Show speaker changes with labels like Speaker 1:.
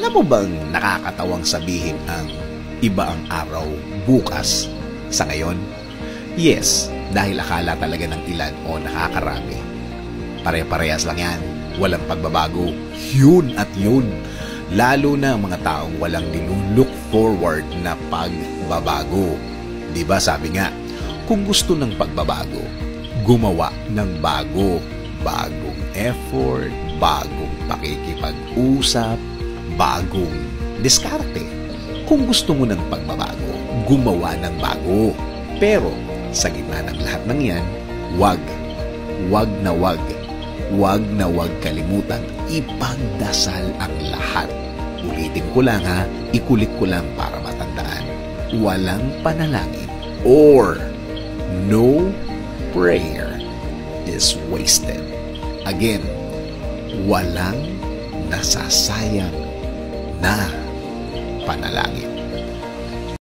Speaker 1: Alam mo bang nakakatawang sabihin ang iba ang araw bukas sa ngayon? Yes, dahil akala talaga ng ilan o nakakarami. Pare-parehas lang yan, walang pagbabago. Yun at yun. Lalo na ang mga taong walang nilulook forward na pagbabago. Diba sabi nga, kung gusto ng pagbabago, gumawa ng bago. Bagong effort, bagong pakikipag-usap, bagong diskarte. Kung gusto mo ng pagbabago, gumawa ng bago. Pero sa gitna ng lahat ng yan, wag na wag kalimutan ipagdasal ang lahat. Ulitin ko lang ha, ikulit ko lang para matandaan. Walang panalangin or no prayer is wasted. Again, walang nasasayang na panalangin.